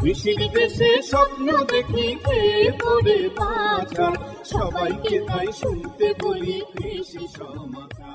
কৃষির দেশে স্বপ্ন দেখি খেয়ে পড়ে বাঁচার, সবাইকে তাই শুনতে বলি কৃষি সমাচার।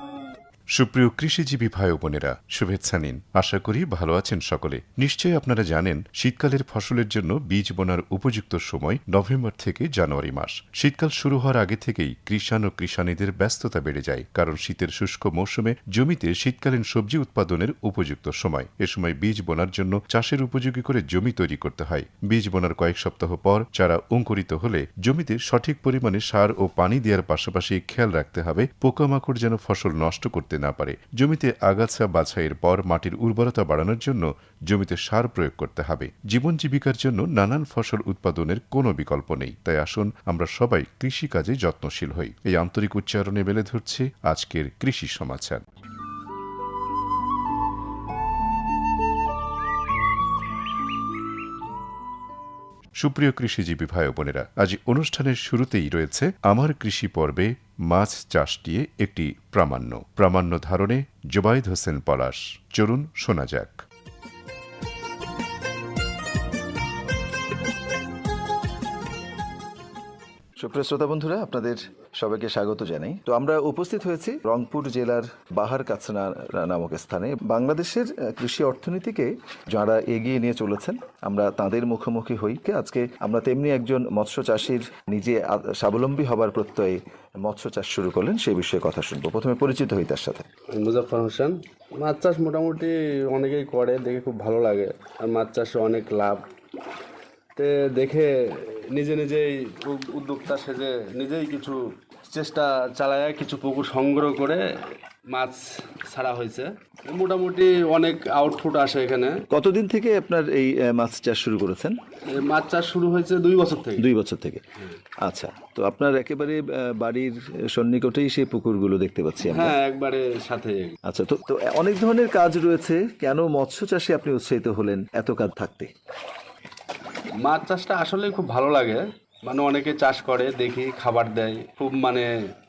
সুপ্রিয় কৃষিজীবী ভাই বোনেরা, শুভেচ্ছা নিন। আশা করি ভালো আছেন সকলে। নিশ্চয়ই আপনারা জানেন, শীতকালের ফসলের জন্য বীজ বোনার উপযুক্ত সময় নভেম্বর থেকে জানুয়ারি মাস। শীতকাল শুরু হওয়ার আগে থেকেই কৃষাণ ও কৃষানীদের ব্যস্ততা বেড়ে যায়, কারণ শীতের শুষ্ক মৌসুমে জমিতে শীতকালীন সবজি উৎপাদনের উপযুক্ত সময়। এ সময় বীজ বোনার জন্য চাষের উপযোগী করে জমি তৈরি করতে হয়। বীজ বোনার কয়েক সপ্তাহ পর চারা অঙ্কুরিত হলে জমিতে সঠিক পরিমাণে সার ও পানি দেওয়ার পাশাপাশি খেয়াল রাখতে হবে পোকামাকড় যেন ফসল নষ্ট করতে না পারে। জমিতে আগাছা বাছাইয়ের পর মাটির উর্বরতা বাড়ানোর জন্য জমিতে সার প্রয়োগ করতে হবে। জীবন জীবিকার জন্য নানান ফসল উৎপাদনের কোনো বিকল্প নেই। তাই আসুন আমরা সবাই কৃষিকাজে যত্নশীল হই। এই আন্তরিক উচ্চারণে মেলে ধরছে আজকের কৃষি সমাচার। সুপ্রিয় কৃষিজীবী ভাই বোনেরা, আজ অনুষ্ঠানের শুরুতেই রয়েছে আমার কৃষি পর্বে মাছ চাষ নিয়ে একটি প্রামাণ্য ধারণে জুবাইদ হোসেন পলাশ। চলুন শোনা যাক। সুপ্রিয় শ্রোতা বন্ধুরা, আপনাদের সবাইকে স্বাগত জানাই। তো আমরা উপস্থিত হয়েছি রংপুর জেলার বাহার কাছনা নামক স্থানে। বাংলাদেশের কৃষি অর্থনীতিকে যারা এগিয়ে নিয়ে চলেছেন, আমরা তাদের মুখোমুখি হই। আজকে আমরা তেমনি একজন মৎস্য চাষির নিজে স্বাবলম্বী হবার প্রত্যয়ে মৎস্য চাষ শুরু করলেন, সেই বিষয়ে কথা শুনবো। প্রথমে পরিচিত হই তার সাথে। মুজাফফর হোসেন। মাছ চাষ মোটামুটি অনেকেই করে, দেখে খুব ভালো লাগে। আর মাছ চাষে অনেক লাভ, তে দেখে নিজেই উদ্যোক্তা সেজে নিজেই কিছু চেষ্টা চালায় কিছু পুকুর সংগ্রহ করে মাছ ছাড়া হয়েছে। মোটামুটি অনেক আউটপুট আসে এখানে। কতদিন থেকে আপনার এই মাছ চাষ শুরু করেছেন? মাছ চাষ শুরু হয়েছে 2 বছর থেকে। 2 বছর থেকে। আচ্ছা, তো আপনার একেবারে বাড়ির সন্নিকটেই সেই পুকুরগুলো দেখতে পাচ্ছি আমরা। হ্যাঁ, একবারে সাথে। আচ্ছা, তো অনেক ধরনের কাজ রয়েছে, কেন মৎস্য চাষে আপনি উৎসাহিত হলেন এত কাজ থাকতে? মাছ চাষটা আসলে খুব ভালো লাগে। মানে অনেকে চাষ করে, দেখি খাবার দেয়, খুব মানে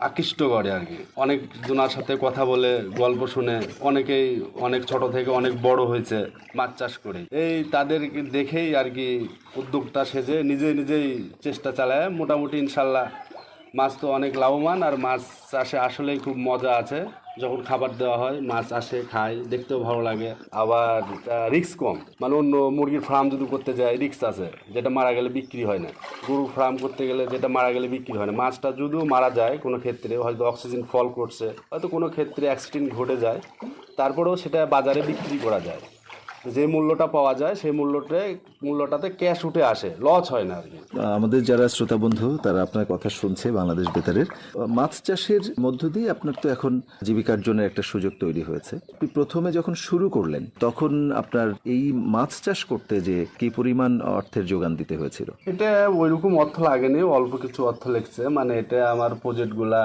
আকৃষ্ট করে আর কি। অনেক জনের সাথে কথা বলে গল্প শুনে অনেকেই অনেক ছোট থেকে অনেক বড় হয়েছে মাছ চাষ করে। এই তাদের দেখেই আর কি উদ্যোক্তা সেজে নিজেই চেষ্টা চালায়। মোটামুটি ইনশাল্লাহ মাছ তো অনেক লাভবান। আর মাছ চাষে আসলেই খুব মজা আছে। যখন খাবার দেওয়া হয় মাছ আসে, খায়, দেখতেও ভালো লাগে। আবার রিস্ক কম। মানে অন্য মুরগির ফার্ম যদি করতে যায় রিস্ক আছে, যেটা মারা গেলে বিক্রি হয় না। গরুর ফার্ম করতে গেলে যেটা মারা গেলে বিক্রি হয় না। মাছটা যদিও মারা যায় কোনো ক্ষেত্রে, হয়তো অক্সিজেন ফল করছে, হয়তো কোনো ক্ষেত্রে অ্যাক্সিডেন্ট ঘটে যায়, তারপরেও সেটা বাজারে বিক্রি করা যায়। যে মূল্যটা পাওয়া যায় সেই মূল্যটাতে ক্যাশ উঠে আসে, লস হয় না আর কি। আমাদের যারা শ্রোতা বন্ধু তারা আপনার কথা শুনছে বাংলাদেশ বেতারের। মাছ চাষের মধ্য দিয়ে আপনার তো এখন জীবিকা অর্জনের একটা সুযোগ তৈরি হয়েছে। প্রথমে যখন শুরু করলেন তখন আপনার এই মাছ চাষ করতে যে কি পরিমাণ অর্থের যোগান দিতে হয়েছিল? এটা ওইরকম অর্থ লাগেনি, অল্প কিছু অর্থ লেগেছে। মানে এটা আমার প্রজেক্টগুলা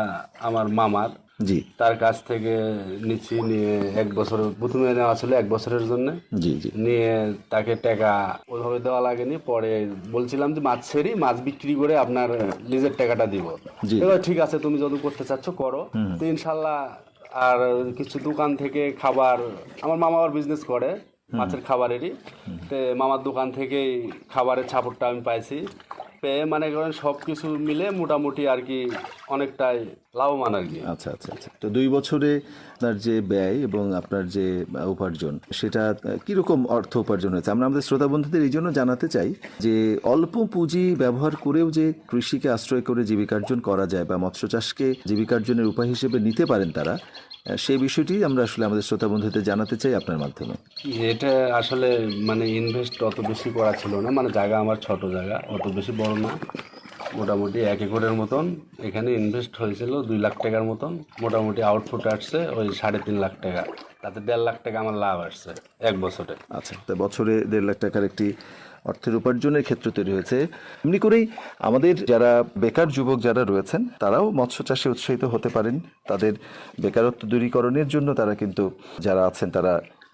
আমার মামার, জি, তার কাছ থেকে নিয়ে 1 বছর প্রথমে নেওয়া ছিল 1 বছরের জন্য। জি জি। নিয়ে তাকে টাকা ওইভাবে দেওয়া লাগেনি। পরে বলছিলাম যে মাছ ছেড়ি, মাছ বিক্রি করে আপনার নিজের টাকাটা দিব। এবার ঠিক আছে, তুমি যদি করতে চাচ্ছ করো। তো ইনশাল্লাহ। আর কিছু দোকান থেকে খাবার, আমার মামা আবার বিজনেস করে মাছের খাবারেরই, তো মামার দোকান থেকেই খাবারের ছাপড়টা আমি পাইছি। পেয়ে মানে করেন সব কিছু মিলে মোটামুটি আর কি অনেকটাই লাভবান আর কি। আচ্ছা আচ্ছা আচ্ছা। তো 2 বছরে আপনার যে ব্যয় এবং আপনার যে উপার্জন, সেটা কিরকম অর্থ উপার্জন হয়েছে? আমরা আমাদের শ্রোতা বন্ধুদের এই জন্য জানাতে চাই যে অল্প পুঁজি ব্যবহার করেও যে কৃষিকে আশ্রয় করে জীবিকার্জন করা যায় বা মৎস্য চাষকে জীবিকার্জনের উপায় হিসেবে নিতে পারেন তারা, সেই বিষয়টি আমরা আসলে আমাদের শ্রোতা বন্ধুদের জানাতে চাই আপনার মাধ্যমে। এটা আসলে মানে ইনভেস্ট অত বেশি করা ছিল না। মানে জায়গা আমার ছোট জায়গা, অত বেশি বড় না, মোটামুটি 1 একরের মতন। এখানে ইনভেস্ট হয়েছিল 2 লাখ টাকার মতন। মোটামুটি আউটপুট আসছে ওই 3.5 লাখ টাকা। তাতে 1.5 লাখ টাকা আমার লাভ আসছে 1 বছরে। আচ্ছা, তো বছরে 1.5 লাখ টাকার একটি অর্থের উপার্জনের ক্ষেত্র তৈরি হয়েছে। এমনি করেই আমাদের যারা বেকার যুবক যারা রয়েছেন তারাও মৎস্য চাষে উৎসাহিত হতে পারেন। তাদের বেকারত্ব দূরীকরণের জন্য তারা কিন্তু যারা আছেন তারা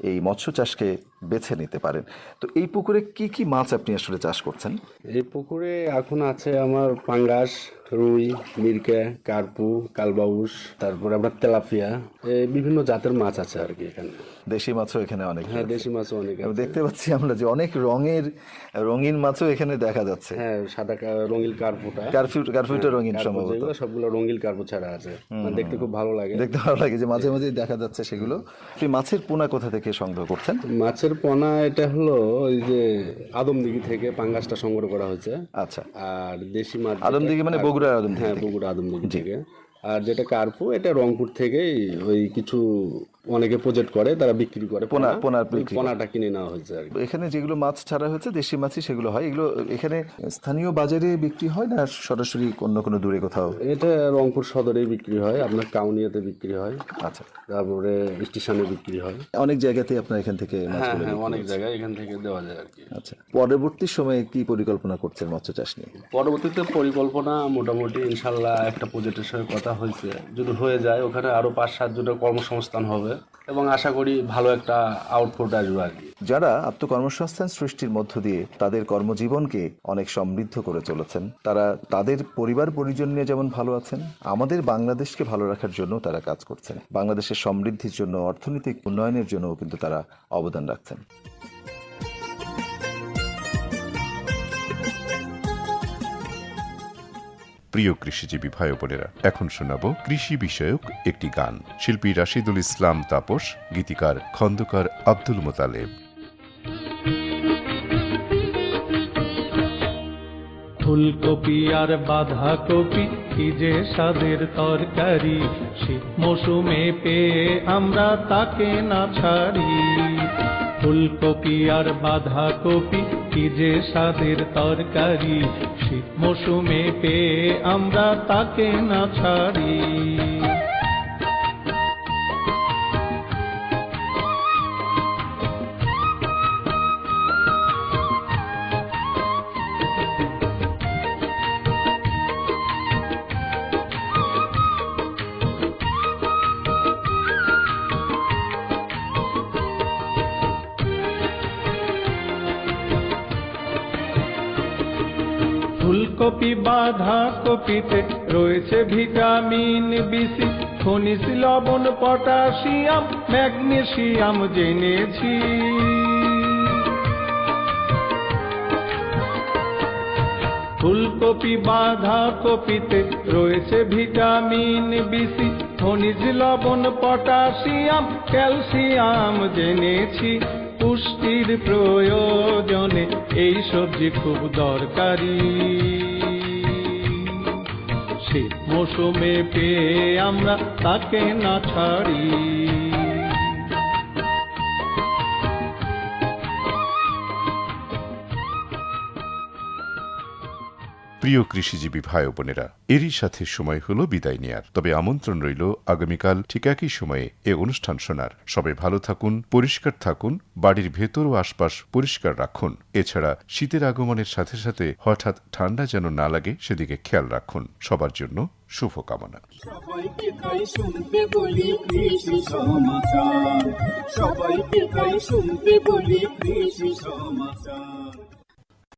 এই মৎস্য চাষকে বেছে নিতে পারেন। তো এই পুকুরে কি কি মাছ আপনি আসলে চাষ করছেন? এই পুকুরে এখন আছে আমার পাঙ্গাস, রুই, মিরকা, কার্পু, কালবাউস, তারপরে আপনার তেলাপিয়া, এই বিভিন্ন জাতের মাছ আছে আর কি এখানে। দেশি মাছও এখানে অনেক। হ্যাঁ, দেশি মাছও অনেক আমি আছে। দেখতে পাচ্ছি আমরা যে অনেক রঙিন মাছও এখানে দেখা যাচ্ছে। হ্যাঁ, সাদা রঙিল কার্পুটা, কারফিউটা রঙিন সম্ভবত। যেগুলো সবগুলো রঙিল কার্পু ছাড়া আছে, মানে দেখতে খুব ভালো লাগে। দেখতে ভালো লাগে যে মাঝে মাঝে দেখা যাচ্ছে সেগুলো। আপনি মাছের পোনা কোথা থেকে সংগ্রহ করছেন? মাছের পোনা এটা হলো ওই যে আদমদিঘি থেকে পাঙ্গাসটা সংগ্রহ করা হয়েছে। আচ্ছা, আর দেশি মাছ আদমদিঘি মানে বগুড়ার আদমদিঘি হ্যাঁ, থেকে। বগুড়া আদমদিঘি থেকে। আর যেটা কার্পু, এটা রংপুর থেকেই ওই কিছু অনেকে প্রজেক্ট করে, তারা বিক্রি করে পোনার ওই পোনাটা কিনে নেওয়া হয়েছে আর কি। এখানে যেগুলো মাছ ছাড়া হয়েছে দেশি মাছই সেগুলো হয়। এগুলো এখানে স্থানীয় বাজারে বিক্রি হয় না সরাসরি অন্য কোনো দূরে কোথাও? এটা রংপুর সদরেই বিক্রি হয়, আপনার কাউনিয়াতে বিক্রি হয়, আচ্ছা, তারপরে স্টেশনে বিক্রি হয়। অনেক জায়গাতেই আপনার এখান থেকে হ্যাঁ মাছগুলো হ্যাঁ, বিক্রি অনেক হচ্ছে। জায়গায় এখান থেকে দেওয়া যায় আর কি। আচ্ছা, পরবর্তী সময়ে কি পরিকল্পনা করছেন মৎস্য চাষ নিয়ে? পরবর্তীতে পরিকল্পনা মোটামুটি ইনশাল্লাহ একটা প্রজেক্টের সঙ্গে কথা হয়েছে, যদি হয়ে যায় ওখানে আরো 5-7 জনের কর্মসংস্থান হবে এবং আশা করি ভালো একটা আউটপুট আসবে আর কি। যারা আত্মকর্মসংস্থান সৃষ্টির মধ্য দিয়ে তাদের কর্মজীবনকে অনেক সমৃদ্ধ করে চলেছেন, তারা তাদের পরিবার পরিজন নিয়ে যেমন ভালো আছেন, আমাদের বাংলাদেশকে ভালো রাখার জন্য তারা কাজ করছেন। বাংলাদেশের সমৃদ্ধির জন্য, অর্থনৈতিক উন্নয়নের জন্য কিন্তু তারা অবদান রাখছেন। প্রিয় কৃষিজীবী ভাই বোনেরা, এখন শোনাব কৃষি বিষয়ক একটি গান। শিল্পী রাশিদুল ইসলাম তাপস, গীতিকার খন্দকার আব্দুল মোতালেব। ফুলকপি আর বাঁধাকপি কি যে স্বাদের তরকারি, শীত মৌসুমে পেয়ে আমরা তাকে না ছাড়ি। ফুলকপি আর বাঁধাকপি কি যে স্বাদের তরকারি, শীত মৌসুমে পেয়ে আমরা তাকে না ছাড়ি। ফুলকপি বাঁধাকপিতে রয়েছে ভিটামিন বিসি, খনিজ লবণ, পটাশিয়াম, ম্যাগনেসিয়াম জেনেছি। ফুলকপি বাঁধাকপিতে রয়েছে ভিটামিন বিসি, খনিজ লবণ, পটাশিয়াম, ক্যালসিয়াম জেনেছি। পুষ্টির প্রয়োজনে এই সবজি খুব দরকারি, শীত মৌসুমে পেয়ে আমরা তাকে না ছাড়ি। প্রিয় কৃষিজীবী ভাই বোনেরা, এরই সাথে সময় হলো বিদায় নেয়ার। তবে আমন্ত্রণ রইল আগামীকাল ঠিক একই সময়ে এ অনুষ্ঠান শোনার। সবাই ভালো থাকুন, পরিষ্কার থাকুন, বাড়ির ভেতর ও আশপাশ পরিষ্কার রাখুন। এছাড়া শীতের আগমনের সাথে সাথে হঠাৎ ঠান্ডা যেন না লাগে সেদিকে খেয়াল রাখুন। সবার জন্য শুভকামনা। সবাইকে তাই শুনতে বলি কৃষি সমাচার, সবাইকে তাই শুনতে বলি কৃষি সমাচার।